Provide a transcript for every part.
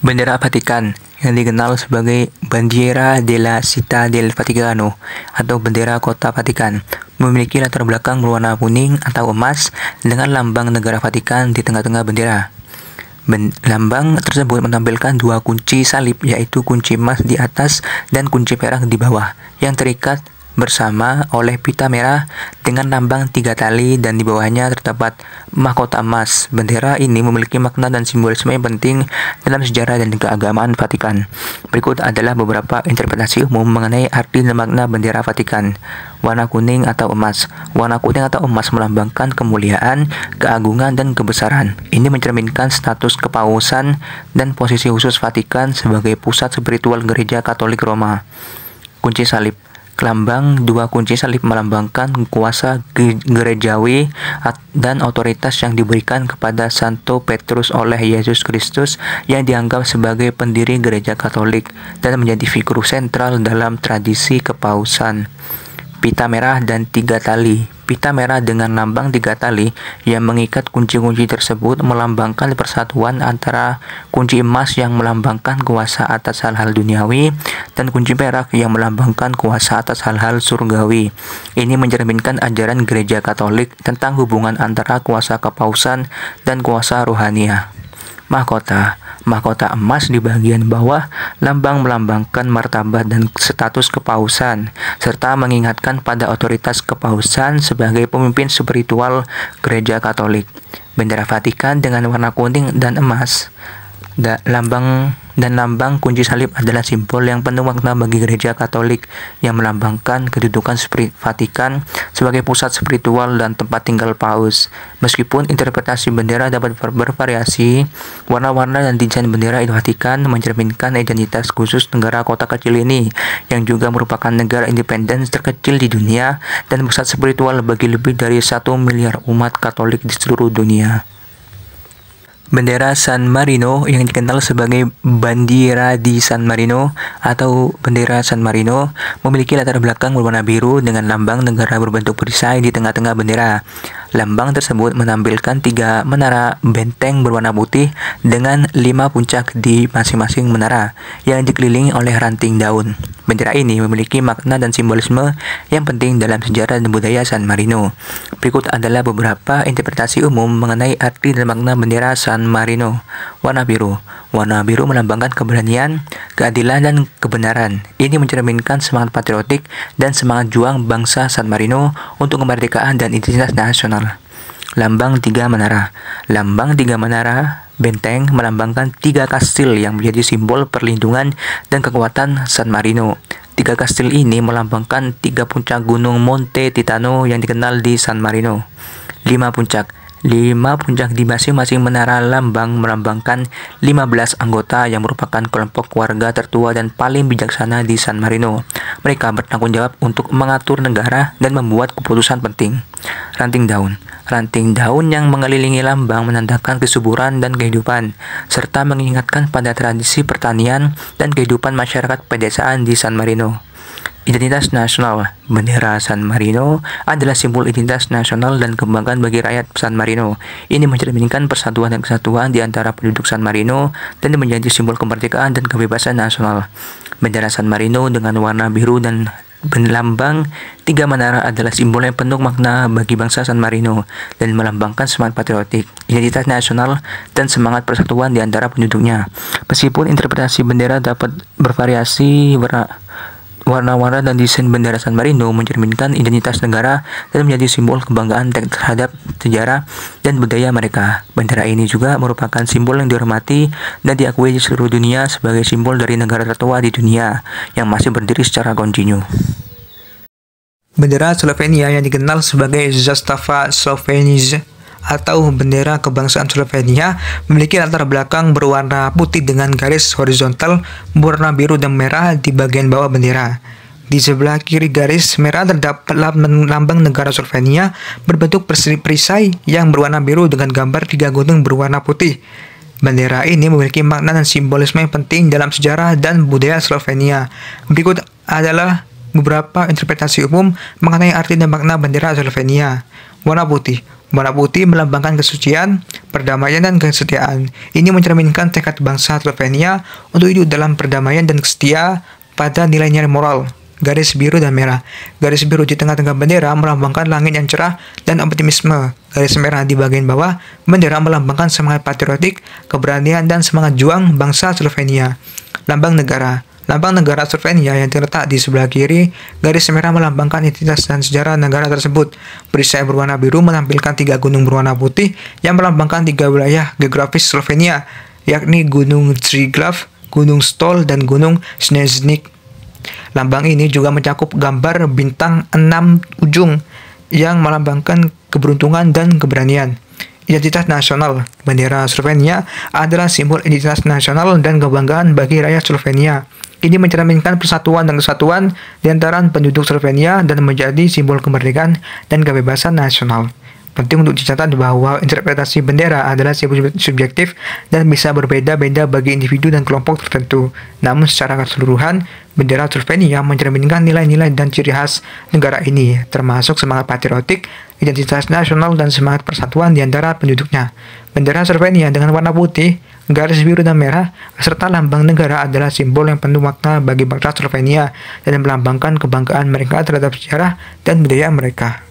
Bendera Vatikan yang dikenal sebagai Bandiera della Città del Vaticano atau bendera kota Vatikan memiliki latar belakang berwarna kuning atau emas dengan lambang negara Vatikan di tengah-tengah bendera. Lambang tersebut menampilkan dua kunci salib, yaitu kunci emas di atas dan kunci perak di bawah, yang terikat bersama oleh pita merah dengan lambang 3 tali, dan di bawahnya terdapat mahkota emas. Bendera ini memiliki makna dan simbolisme yang penting dalam sejarah dan keagamaan Vatikan. Berikut adalah beberapa interpretasi umum mengenai arti dan makna bendera Vatikan. Warna kuning atau emas. Warna kuning atau emas melambangkan kemuliaan, keagungan, dan kebesaran. Ini mencerminkan status kepausan dan posisi khusus Vatikan sebagai pusat spiritual Gereja Katolik Roma. Kunci salib. Lambang dua kunci salib melambangkan kuasa gerejawi dan otoritas yang diberikan kepada Santo Petrus oleh Yesus Kristus, yang dianggap sebagai pendiri Gereja Katolik dan menjadi figur sentral dalam tradisi kepausan. Pita merah dan 3 tali. Pita merah dengan lambang 3 tali yang mengikat kunci-kunci tersebut melambangkan persatuan antara kunci emas yang melambangkan kuasa atas hal-hal duniawi dan kunci perak yang melambangkan kuasa atas hal-hal surgawi. Ini mencerminkan ajaran Gereja Katolik tentang hubungan antara kuasa kepausan dan kuasa rohania. Mahkota. Mahkota emas di bagian bawah lambang melambangkan martabat dan status kepausan, serta mengingatkan pada otoritas kepausan sebagai pemimpin spiritual Gereja Katolik. Bendera Vatikan dengan warna kuning dan emas lambang kunci salib adalah simbol yang penuh makna bagi Gereja Katolik, yang melambangkan kedudukan Vatikan sebagai pusat spiritual dan tempat tinggal paus. Meskipun interpretasi bendera dapat bervariasi, warna-warna dan desain bendera Vatikan mencerminkan identitas khusus negara kota kecil ini, yang juga merupakan negara independen terkecil di dunia dan pusat spiritual bagi lebih dari 1 miliar umat Katolik di seluruh dunia. Bendera San Marino yang dikenal sebagai Bandiera di San Marino atau bendera San Marino memiliki latar belakang berwarna biru dengan lambang negara berbentuk perisai di tengah-tengah bendera. Lambang tersebut menampilkan 3 menara benteng berwarna putih dengan 5 puncak di masing-masing menara yang dikelilingi oleh ranting daun. Bendera ini memiliki makna dan simbolisme yang penting dalam sejarah dan budaya San Marino. Berikut adalah beberapa interpretasi umum mengenai arti dan makna bendera San Marino. Warna biru. Warna biru melambangkan keberanian, keadilan, dan kebenaran. Ini mencerminkan semangat patriotik dan semangat juang bangsa San Marino untuk kemerdekaan dan identitas nasional. Lambang 3 menara. Lambang 3 menara benteng melambangkan 3 kastil yang menjadi simbol perlindungan dan kekuatan San Marino. 3 kastil ini melambangkan 3 puncak gunung Monte Titano yang dikenal di San Marino. 5 puncak. 5 puncak di masing-masing menara lambang melambangkan 15 anggota yang merupakan kelompok warga tertua dan paling bijaksana di San Marino. Mereka bertanggung jawab untuk mengatur negara dan membuat keputusan penting. Ranting daun. Ranting daun yang mengelilingi lambang menandakan kesuburan dan kehidupan, serta mengingatkan pada tradisi pertanian dan kehidupan masyarakat pedesaan di San Marino. Identitas nasional. Bendera San Marino adalah simbol identitas nasional dan kebanggaan bagi rakyat San Marino. Ini mencerminkan persatuan dan kesatuan di antara penduduk San Marino dan menjadi simbol kemerdekaan dan kebebasan nasional. Bendera San Marino dengan warna biru dan lambang 3 menara adalah simbol yang penuh makna bagi bangsa San Marino dan melambangkan semangat patriotik, identitas nasional, dan semangat persatuan di antara penduduknya. Meskipun interpretasi bendera dapat bervariasi, warna-warna dan desain bendera San Marino mencerminkan identitas negara dan menjadi simbol kebanggaan terhadap sejarah dan budaya mereka. Bendera ini juga merupakan simbol yang dihormati dan diakui di seluruh dunia sebagai simbol dari negara tertua di dunia yang masih berdiri secara kontinu. Bendera Slovenia yang dikenal sebagai Zastava Slovenije atau bendera kebangsaan Slovenia memiliki latar belakang berwarna putih dengan garis horizontal berwarna biru dan merah di bagian bawah bendera. Di sebelah kiri garis merah terdapat lambang negara Slovenia berbentuk perisai yang berwarna biru dengan gambar 3 gunung berwarna putih. Bendera ini memiliki makna dan simbolisme yang penting dalam sejarah dan budaya Slovenia. Berikut adalah beberapa interpretasi umum mengenai arti dan makna bendera Slovenia. Warna putih. Warna putih melambangkan kesucian, perdamaian, dan kesetiaan. Ini mencerminkan tekad bangsa Slovenia untuk hidup dalam perdamaian dan setia pada nilai-nilai moral. Garis biru dan merah. Garis biru di tengah-tengah bendera melambangkan langit yang cerah dan optimisme. Garis merah di bagian bawah bendera melambangkan semangat patriotik, keberanian, dan semangat juang bangsa Slovenia. Lambang negara. Lambang negara Slovenia yang terletak di sebelah kiri garis merah melambangkan identitas dan sejarah negara tersebut. Perisai berwarna biru menampilkan 3 gunung berwarna putih yang melambangkan 3 wilayah geografis Slovenia, yakni Gunung Triglav, Gunung Stol, dan Gunung Sneznik. Lambang ini juga mencakup gambar bintang 6 ujung yang melambangkan keberuntungan dan keberanian. Identitas nasional. Bendera Slovenia adalah simbol identitas nasional dan kebanggaan bagi rakyat Slovenia. Ini mencerminkan persatuan dan kesatuan di antara penduduk Slovenia dan menjadi simbol kemerdekaan dan kebebasan nasional. Penting untuk dicatat bahwa interpretasi bendera adalah subjektif dan bisa berbeda-beda bagi individu dan kelompok tertentu. Namun secara keseluruhan, bendera Slovenia mencerminkan nilai-nilai dan ciri khas negara ini, termasuk semangat patriotik, identitas nasional, dan semangat persatuan di antara penduduknya. Bendera Slovenia dengan warna putih, garis biru dan merah, serta lambang negara adalah simbol yang penuh makna bagi bangsa Slovenia dan melambangkan kebanggaan mereka terhadap sejarah dan budaya mereka.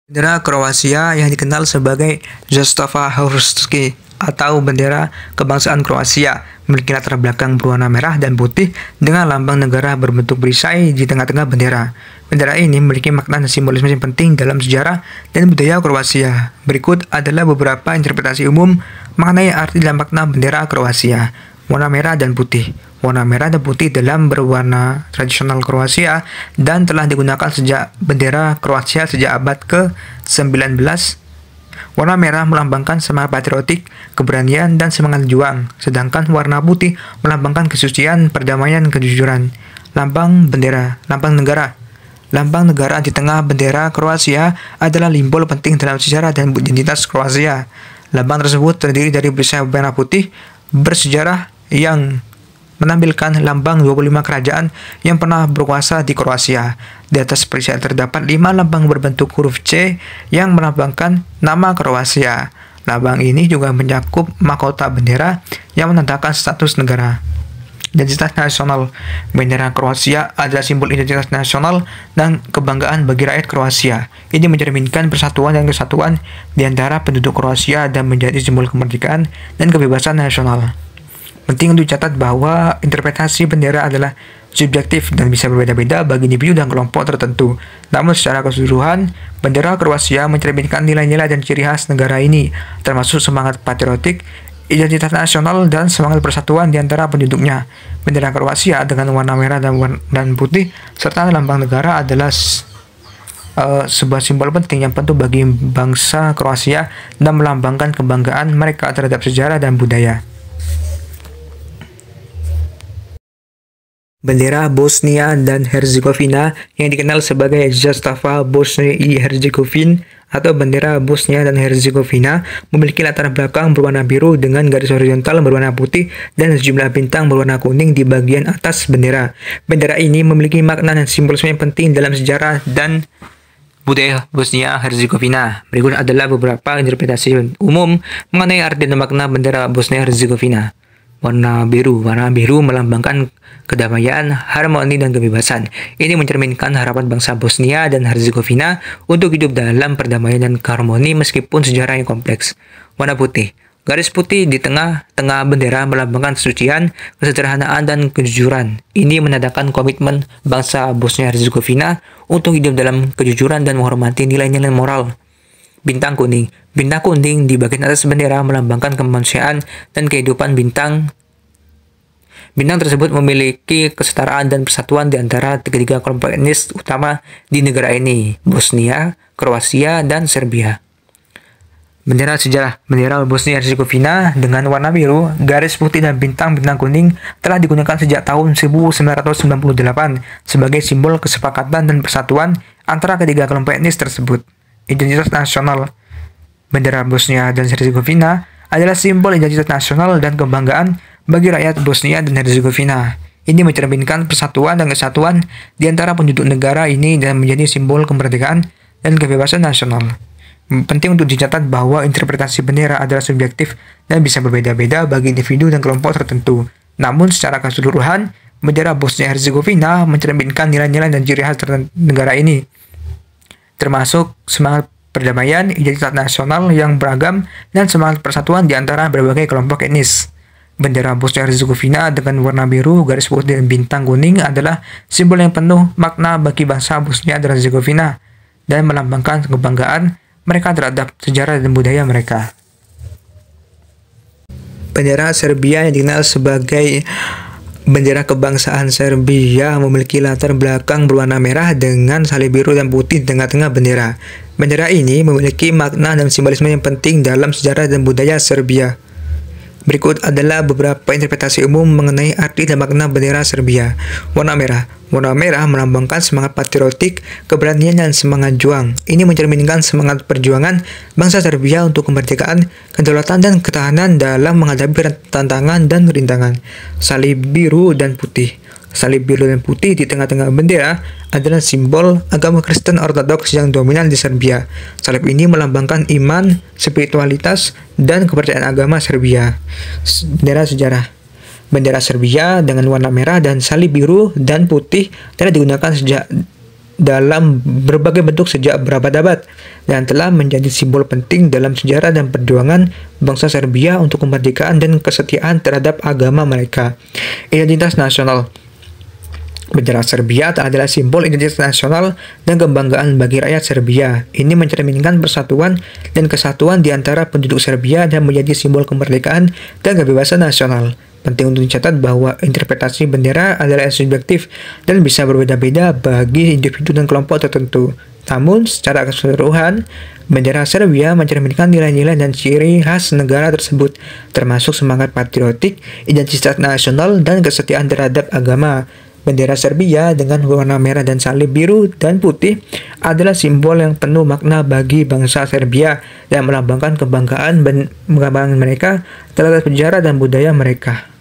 Bendera Kroasia yang dikenal sebagai Zastava Hrvatske atau bendera kebangsaan Kroasia memiliki latar belakang berwarna merah dan putih dengan lambang negara berbentuk perisai di tengah-tengah bendera. Bendera ini memiliki makna dan simbolisme yang penting dalam sejarah dan budaya Kroasia. Berikut adalah beberapa interpretasi umum mengenai arti dan makna bendera Kroasia. Warna merah dan putih. Warna merah dan putih dalam berwarna tradisional Kroasia dan telah digunakan sejak bendera Kroasia sejak abad ke-19. Warna merah melambangkan semangat patriotik, keberanian, dan semangat juang, sedangkan warna putih melambangkan kesucian, perdamaian, dan kejujuran. Lambang bendera, lambang negara. Lambang negara di tengah bendera Kroasia adalah simbol penting dalam sejarah dan identitas Kroasia. Lambang tersebut terdiri dari perisai merah putih bersejarah yang menampilkan lambang 25 kerajaan yang pernah berkuasa di Kroasia. Di atas perisai terdapat 5 lambang berbentuk huruf C yang melambangkan nama Kroasia. Lambang ini juga mencakup mahkota bendera yang menandakan status negara. Identitas nasional. Bendera Kroasia adalah simbol identitas nasional dan kebanggaan bagi rakyat Kroasia. Ini mencerminkan persatuan dan kesatuan di antara penduduk Kroasia dan menjadi simbol kemerdekaan dan kebebasan nasional. Penting untuk dicatat bahwa interpretasi bendera adalah subjektif dan bisa berbeda-beda bagi individu dan kelompok tertentu. Namun secara keseluruhan, bendera Kroasia mencerminkan nilai-nilai dan ciri khas negara ini, termasuk semangat patriotik, identitas nasional, dan semangat persatuan di antara penduduknya. Bendera Kroasia dengan warna merah dan putih serta lambang negara adalah sebuah simbol penting yang penting bagi bangsa Kroasia dan melambangkan kebanggaan mereka terhadap sejarah dan budaya. Bendera Bosnia dan Herzegovina yang dikenal sebagai Zastava Bosnia i Herzegovina atau bendera Bosnia dan Herzegovina memiliki latar belakang berwarna biru dengan garis horizontal berwarna putih dan sejumlah bintang berwarna kuning di bagian atas bendera. Bendera ini memiliki makna dan simbolisme yang penting dalam sejarah dan budaya Bosnia Herzegovina. Berikut adalah beberapa interpretasi umum mengenai arti dan makna bendera Bosnia Herzegovina. Warna biru melambangkan kedamaian, harmoni, dan kebebasan. Ini mencerminkan harapan bangsa Bosnia dan Herzegovina untuk hidup dalam perdamaian dan harmoni meskipun sejarah yang kompleks. Warna putih. Garis putih di tengah-tengah bendera melambangkan kesucian, kesederhanaan, dan kejujuran. Ini menandakan komitmen bangsa Bosnia Herzegovina untuk hidup dalam kejujuran dan menghormati nilai-nilai moral. Bintang kuning. Bintang kuning di bagian atas bendera melambangkan kemanusiaan dan kehidupan bintang. Bintang tersebut memiliki kesetaraan dan persatuan di antara ketiga kelompok etnis utama di negara ini, Bosnia, Kroasia, dan Serbia. Bendera sejarah. Bendera Bosnia Herzegovina dengan warna biru, garis putih, dan bintang-bintang kuning telah digunakan sejak tahun 1998 sebagai simbol kesepakatan dan persatuan antara ketiga kelompok etnis tersebut. Identitas nasional. Bendera Bosnia dan Herzegovina adalah simbol identitas nasional dan kebanggaan bagi rakyat Bosnia dan Herzegovina. Ini mencerminkan persatuan dan kesatuan di antara penduduk negara ini dan menjadi simbol kemerdekaan dan kebebasan nasional. Penting untuk dicatat bahwa interpretasi bendera adalah subjektif dan bisa berbeda-beda bagi individu dan kelompok tertentu. Namun secara keseluruhan, bendera Bosnia-Herzegovina mencerminkan nilai-nilai dan ciri khas negara ini, termasuk semangat perdamaian, identitas nasional yang beragam, dan semangat persatuan di antara berbagai kelompok etnis. Bendera Bosnia-Herzegovina dengan warna biru, garis putih, dan bintang kuning adalah simbol yang penuh makna bagi bangsa Bosnia dan Herzegovina dan melambangkan kebanggaan mereka terhadap sejarah dan budaya mereka. Bendera Serbia yang dikenal sebagai bendera kebangsaan Serbia memiliki latar belakang berwarna merah dengan salib biru dan putih di tengah-tengah bendera. Bendera ini memiliki makna dan simbolisme yang penting dalam sejarah dan budaya Serbia. Berikut adalah beberapa interpretasi umum mengenai arti dan makna bendera Serbia. Warna merah. Warna merah melambangkan semangat patriotik, keberanian, dan semangat juang. Ini mencerminkan semangat perjuangan bangsa Serbia untuk kemerdekaan, kedaulatan, dan ketahanan dalam menghadapi tantangan dan rintangan. Salib biru dan putih. Salib biru dan putih di tengah-tengah bendera adalah simbol agama Kristen Ortodoks yang dominan di Serbia. Salib ini melambangkan iman, spiritualitas, dan kepercayaan agama Serbia. Bendera sejarah. Bendera Serbia dengan warna merah dan salib biru dan putih telah digunakan sejak dalam berbagai bentuk sejak berabad-abad dan telah menjadi simbol penting dalam sejarah dan perjuangan bangsa Serbia untuk kemerdekaan dan kesetiaan terhadap agama mereka. Identitas nasional. Bendera Serbia adalah simbol identitas nasional dan kebanggaan bagi rakyat Serbia. Ini mencerminkan persatuan dan kesatuan di antara penduduk Serbia dan menjadi simbol kemerdekaan dan kebebasan nasional. Penting untuk dicatat bahwa interpretasi bendera adalah subjektif dan bisa berbeda-beda bagi individu dan kelompok tertentu. Namun, secara keseluruhan, bendera Serbia mencerminkan nilai-nilai dan ciri khas negara tersebut, termasuk semangat patriotik, identitas nasional, dan kesetiaan terhadap agama. Bendera Serbia dengan warna merah dan salib biru dan putih adalah simbol yang penuh makna bagi bangsa Serbia dan melambangkan kebanggaan mereka terhadap sejarah dan budaya mereka.